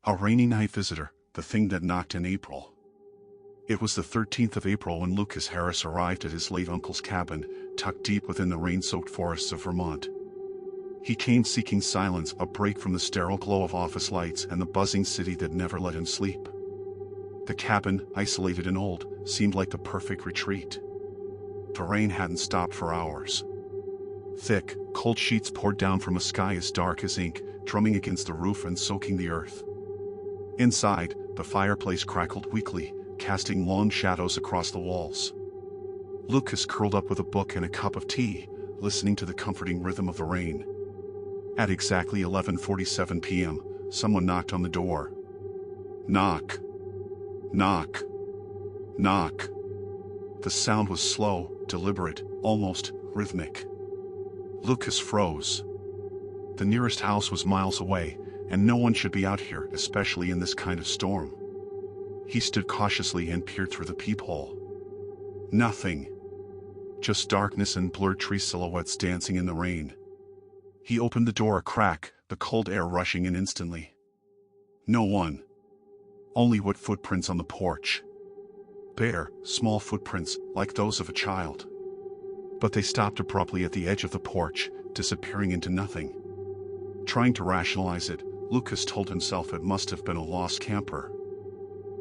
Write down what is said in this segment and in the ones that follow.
A rainy night visitor, the thing that knocked in April. It was the 13th of April when Lucas Harris arrived at his late uncle's cabin, tucked deep within the rain-soaked forests of Vermont. He came seeking silence, a break from the sterile glow of office lights and the buzzing city that never let him sleep. The cabin, isolated and old, seemed like the perfect retreat. The rain hadn't stopped for hours. Thick, cold sheets poured down from a sky as dark as ink, drumming against the roof and soaking the earth. Inside, the fireplace crackled weakly, casting long shadows across the walls. Lucas curled up with a book and a cup of tea, listening to the comforting rhythm of the rain. At exactly 11:47 p.m., someone knocked on the door. Knock. Knock. Knock. The sound was slow, deliberate, almost rhythmic. Lucas froze. The nearest house was miles away, and no one should be out here, especially in this kind of storm. He stood cautiously and peered through the peephole. Nothing. Just darkness and blurred tree silhouettes dancing in the rain. He opened the door a crack, the cold air rushing in instantly. No one. Only wet footprints on the porch. Bare, small footprints, like those of a child. But they stopped abruptly at the edge of the porch, disappearing into nothing. Trying to rationalize it, Lucas told himself it must have been a lost camper.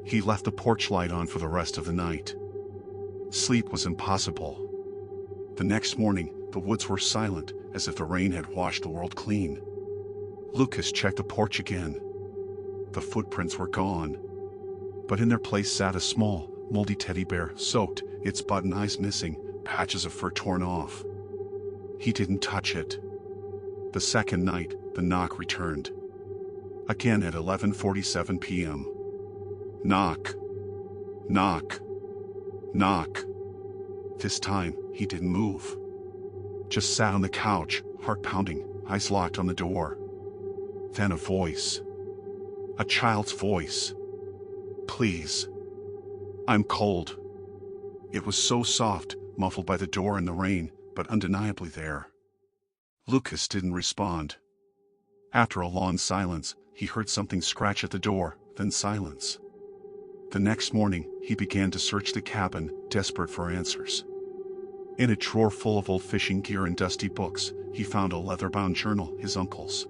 He left the porch light on for the rest of the night. Sleep was impossible. The next morning, the woods were silent, as if the rain had washed the world clean. Lucas checked the porch again. The footprints were gone. But in their place sat a small, moldy teddy bear, soaked, its button eyes missing, patches of fur torn off. He didn't touch it. The second night, the knock returned. Again at 11:47 p.m. Knock. Knock. Knock. This time, he didn't move. Just sat on the couch, heart pounding, eyes locked on the door. Then a voice. A child's voice. Please. I'm cold. It was so soft, muffled by the door and the rain, but undeniably there. Lucas didn't respond. After a long silence, he heard something scratch at the door, then silence. The next morning, he began to search the cabin, desperate for answers. In a drawer full of old fishing gear and dusty books, he found a leather-bound journal, his uncle's.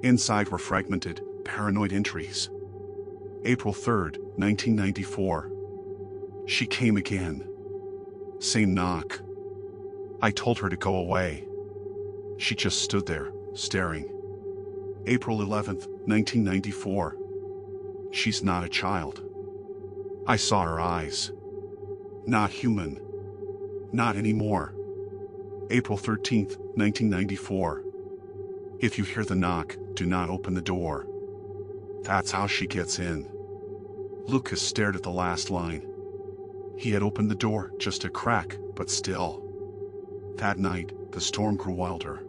Inside were fragmented, paranoid entries. April 3rd, 1994. She came again. Same knock. I told her to go away. She just stood there, staring. April 11th, 1994. She's not a child. I saw her eyes. Not human. Not anymore. April 13th, 1994. If you hear the knock, do not open the door. That's how she gets in. Lucas stared at the last line. He had opened the door, just a crack, but still. That night, the storm grew wilder.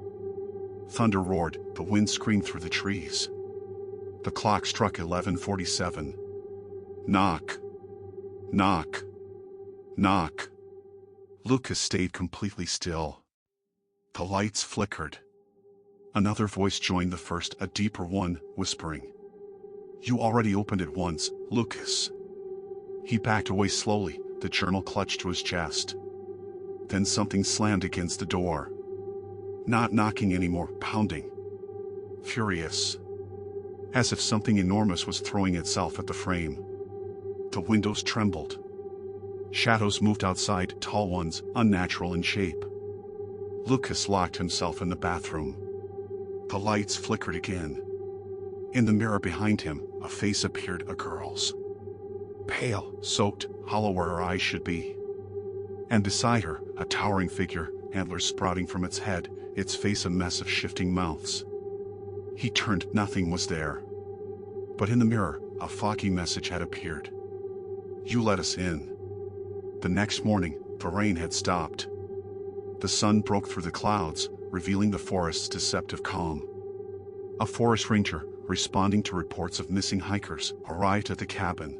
Thunder roared, the wind screamed through the trees. The clock struck 11:47. Knock. Knock. Knock. Lucas stayed completely still. The lights flickered. Another voice joined the first, a deeper one, whispering. You already opened it once, Lucas. He backed away slowly, the journal clutched to his chest. Then something slammed against the door. Not knocking anymore, pounding. Furious. As if something enormous was throwing itself at the frame. The windows trembled. Shadows moved outside, tall ones, unnatural in shape. Lucas locked himself in the bathroom. The lights flickered again. In the mirror behind him, a face appeared, a girl's. Pale, soaked, hollow where her eyes should be. And beside her, a towering figure, antlers sprouting from its head, its face a mess of shifting mouths. He turned, nothing was there. But in the mirror, a foggy message had appeared. You let us in. The next morning, the rain had stopped. The sun broke through the clouds, revealing the forest's deceptive calm. A forest ranger, responding to reports of missing hikers, arrived at the cabin.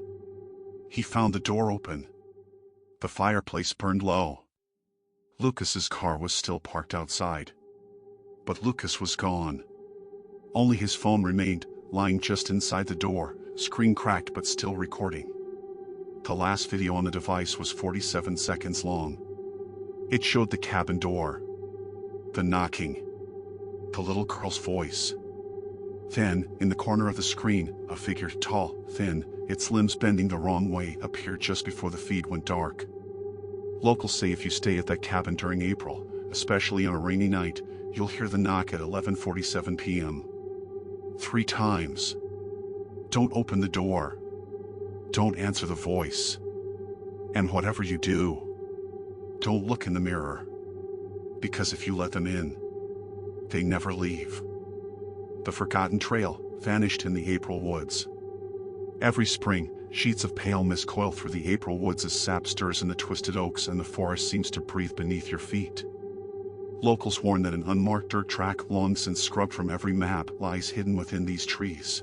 He found the door open. The fireplace burned low. Lucas's car was still parked outside. But Lucas was gone. Only his phone remained, lying just inside the door, screen cracked but still recording. The last video on the device was 47 seconds long. It showed the cabin door, the knocking, the little girl's voice. Then, in the corner of the screen, a figure, tall, thin, its limbs bending the wrong way, appeared just before the feed went dark. Locals say if you stay at that cabin during April, especially on a rainy night, you'll hear the knock at 11:47 p.m. 3 times. Don't open the door. Don't answer the voice. And whatever you do, don't look in the mirror. Because if you let them in, they never leave. The Forgotten Trail vanished in the April woods. Every spring, sheets of pale mist coil through the April woods as sap stirs in the twisted oaks and the forest seems to breathe beneath your feet. Locals warn that an unmarked dirt track, long since scrubbed from every map, lies hidden within these trees.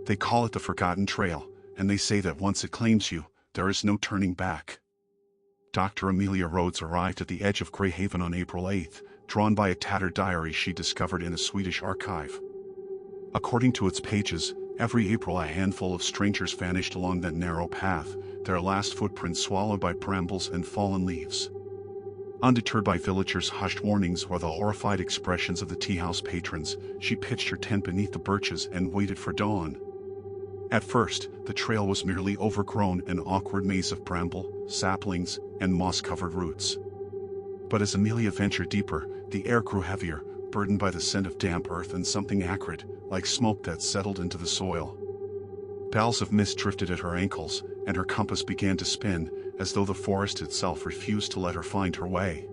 They call it the Forgotten Trail, and they say that once it claims you, there is no turning back. Dr. Amelia Rhodes arrived at the edge of Greyhaven on April 8th, drawn by a tattered diary she discovered in a Swedish archive. According to its pages, every April a handful of strangers vanished along that narrow path, their last footprints swallowed by brambles and fallen leaves. Undeterred by villagers' hushed warnings or the horrified expressions of the tea house patrons, she pitched her tent beneath the birches and waited for dawn. At first, the trail was merely overgrown, an awkward maze of bramble, saplings, and moss-covered roots. But as Amelia ventured deeper, the air grew heavier, burdened by the scent of damp earth and something acrid, like smoke that settled into the soil. Bells of mist drifted at her ankles, and her compass began to spin, as though the forest itself refused to let her find her way.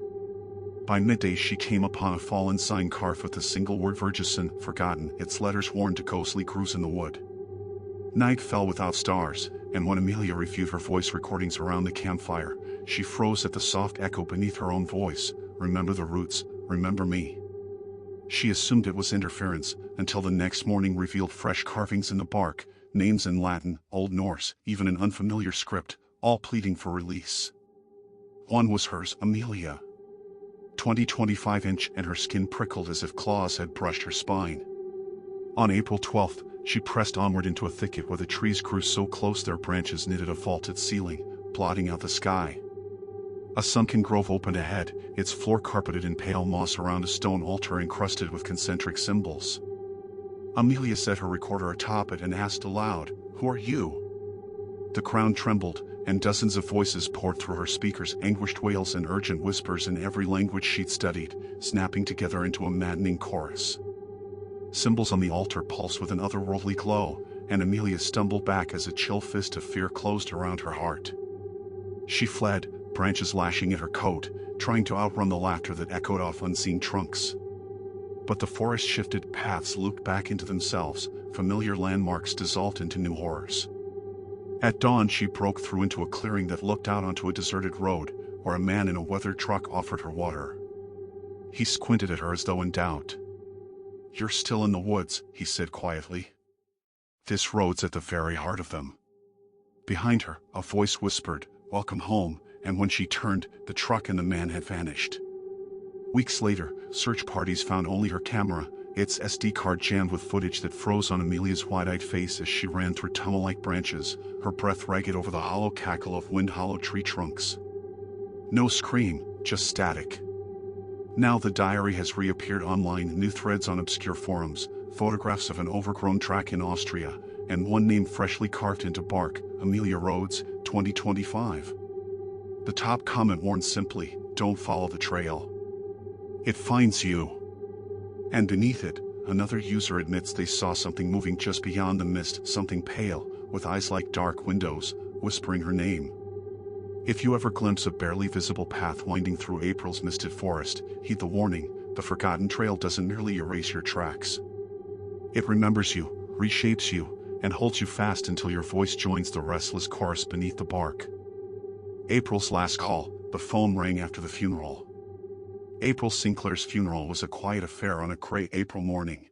By midday she came upon a fallen sign carved with the single word Vergessen, forgotten, its letters worn to ghostly grooves in the wood. Night fell without stars, and when Amelia reviewed her voice recordings around the campfire, she froze at the soft echo beneath her own voice. Remember the roots, remember me. She assumed it was interference, until the next morning revealed fresh carvings in the bark, names in Latin, Old Norse, even an unfamiliar script, all pleading for release. One was hers, Amelia. 20-25 inch, and her skin prickled as if claws had brushed her spine. On April 12th, she pressed onward into a thicket where the trees grew so close their branches knitted a vaulted ceiling, blotting out the sky. A sunken grove opened ahead, its floor carpeted in pale moss around a stone altar encrusted with concentric symbols. Amelia set her recorder atop it and asked aloud, "Who are you?" The ground trembled, and dozens of voices poured through her speakers, anguished wails and urgent whispers in every language she'd studied, snapping together into a maddening chorus. Symbols on the altar pulsed with an otherworldly glow, and Amelia stumbled back as a chill fist of fear closed around her heart. She fled, branches lashing at her coat, trying to outrun the laughter that echoed off unseen trunks. But the forest shifted, paths looped back into themselves, familiar landmarks dissolved into new horrors. At dawn she broke through into a clearing that looked out onto a deserted road, where a man in a weathered truck offered her water. He squinted at her as though in doubt. "You're still in the woods," he said quietly. "This road's at the very heart of them." Behind her, a voice whispered, "Welcome home," and when she turned, the truck and the man had vanished. Weeks later, search parties found only her camera, its SD card jammed with footage that froze on Amelia's wide-eyed face as she ran through tunnel-like branches, her breath ragged over the hollow cackle of wind-hollowed tree trunks. No scream, just static. Now the diary has reappeared online, new threads on obscure forums, photographs of an overgrown track in Austria, and one name freshly carved into bark, Amelia Rhodes, 2025. The top comment warns simply, "Don't follow the trail. It finds you." And beneath it, another user admits they saw something moving just beyond the mist, something pale, with eyes like dark windows, whispering her name. If you ever glimpse a barely visible path winding through April's misted forest, heed the warning, the Forgotten Trail doesn't merely erase your tracks. It remembers you, reshapes you, and holds you fast until your voice joins the restless chorus beneath the bark. April's last call, the phone rang after the funeral. April Sinclair's funeral was a quiet affair on a gray April morning.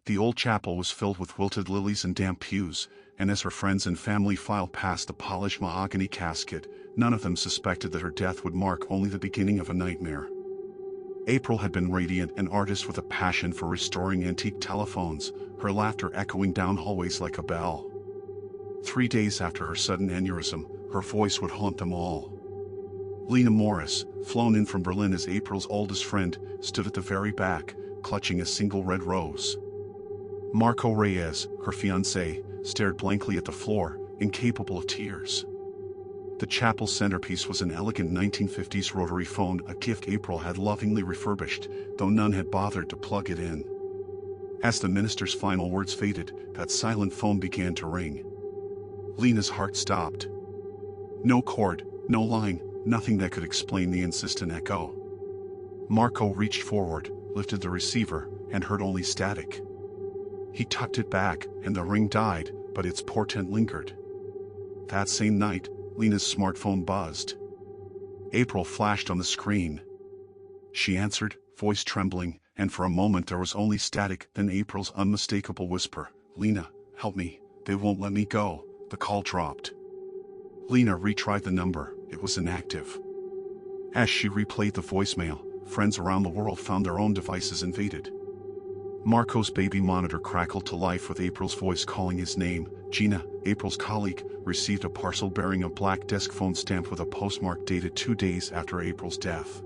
The old chapel was filled with wilted lilies and damp pews, and as her friends and family filed past the polished mahogany casket, none of them suspected that her death would mark only the beginning of a nightmare. April had been radiant, an artist with a passion for restoring antique telephones, her laughter echoing down hallways like a bell. 3 days after her sudden aneurysm, her voice would haunt them all. Lena Morris, flown in from Berlin as April's oldest friend, stood at the very back, clutching a single red rose. Marco Reyes, her fiancé, stared blankly at the floor, incapable of tears. The chapel centerpiece was an elegant 1950s rotary phone, a gift April had lovingly refurbished, though none had bothered to plug it in. As the minister's final words faded, that silent phone began to ring. Lena's heart stopped. No cord, no line, nothing that could explain the insistent echo. Marco reached forward, lifted the receiver, and heard only static. He tucked it back, and the ring died, but its portent lingered. That same night, Lena's smartphone buzzed. April flashed on the screen. She answered, voice trembling, and for a moment there was only static, then April's unmistakable whisper, "Lena, help me, they won't let me go." The call dropped. Lena retried the number, it was inactive. As she replayed the voicemail, friends around the world found their own devices invaded. Marco's baby monitor crackled to life with April's voice calling his name. Gina, April's colleague, received a parcel bearing a black desk phone stamp with a postmark dated 2 days after April's death.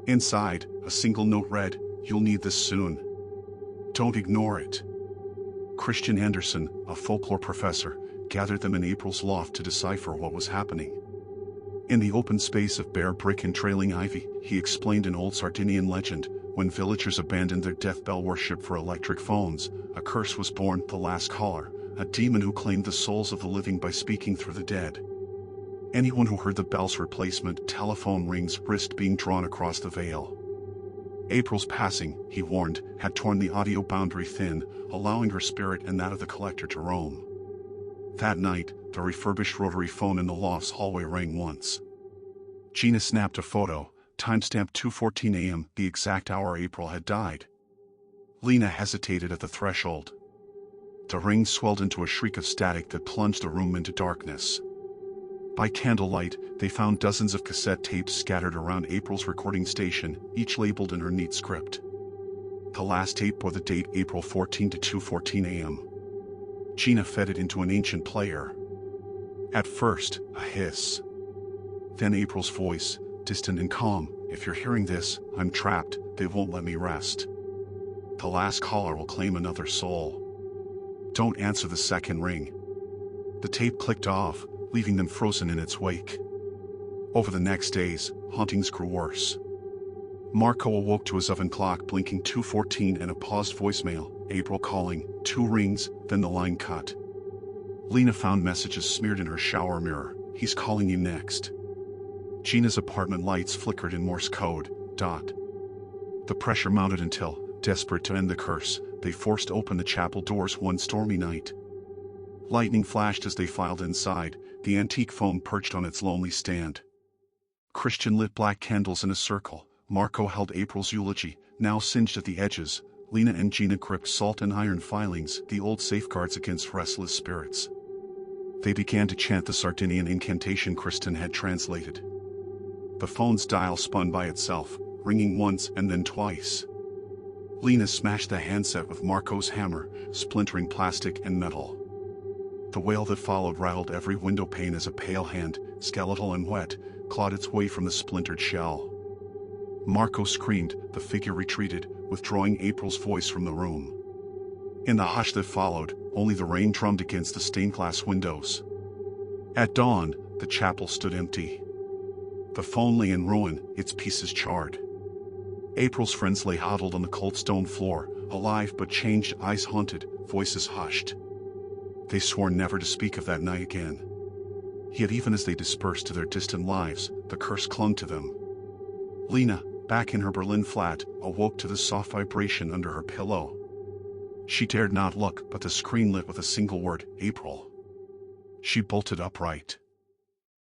Inside, a single note read, "You'll need this soon. Don't ignore it." Christian Anderson, a folklore professor, gathered them in April's loft to decipher what was happening. In the open space of bare brick and trailing ivy, he explained an old Sardinian legend. When villagers abandoned their death bell worship for electric phones, a curse was born, the last caller, a demon who claimed the souls of the living by speaking through the dead. Anyone who heard the bell's replacement telephone rings risked being drawn across the veil. April's passing, he warned, had torn the audio boundary thin, allowing her spirit and that of the collector to roam. That night, the refurbished rotary phone in the loft's hallway rang once. Gina snapped a photo, timestamped 2:14 a.m., the exact hour April had died. Lena hesitated at the threshold. The ring swelled into a shriek of static that plunged the room into darkness. By candlelight, they found dozens of cassette tapes scattered around April's recording station, each labeled in her neat script. The last tape bore the date April 14 to 2:14 a.m. Gina fed it into an ancient player. At first, a hiss. Then April's voice, distant and calm, "If you're hearing this, I'm trapped, they won't let me rest. The last caller will claim another soul. Don't answer the second ring." The tape clicked off, leaving them frozen in its wake. Over the next days, hauntings grew worse. Marco awoke to his oven clock blinking 2:14 and a paused voicemail, April calling, 2 rings, then the line cut. Lena found messages smeared in her shower mirror, "He's calling you next." Gina's apartment lights flickered in Morse code, dot. The pressure mounted until, desperate to end the curse, they forced open the chapel doors one stormy night. Lightning flashed as they filed inside, the antique phone perched on its lonely stand. Christian lit black candles in a circle. Marco held April's eulogy, now singed at the edges. Lena and Gina gripped salt and iron filings, the old safeguards against restless spirits. They began to chant the Sardinian incantation Kristen had translated. The phone's dial spun by itself, ringing once and then twice. Lena smashed the handset with Marco's hammer, splintering plastic and metal. The wail that followed rattled every window pane as a pale hand, skeletal and wet, clawed its way from the splintered shell. Marco screamed, the figure retreated, withdrawing April's voice from the room. In the hush that followed, only the rain drummed against the stained glass windows. At dawn, the chapel stood empty. The phone lay in ruin, its pieces charred. April's friends lay huddled on the cold stone floor, alive but changed, eyes haunted, voices hushed. They swore never to speak of that night again. Yet even as they dispersed to their distant lives, the curse clung to them. Lena, back in her Berlin flat, awoke to the soft vibration under her pillow. She dared not look, but the screen lit with a single word, April. She bolted upright.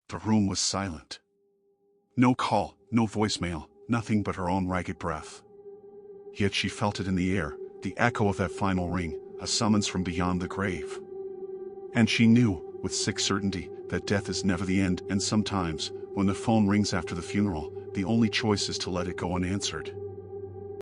The room was silent. No call, no voicemail, nothing but her own ragged breath. Yet she felt it in the air, the echo of that final ring, a summons from beyond the grave. And she knew, with sick certainty, that death is never the end, and sometimes, when the phone rings after the funeral, the only choice is to let it go unanswered.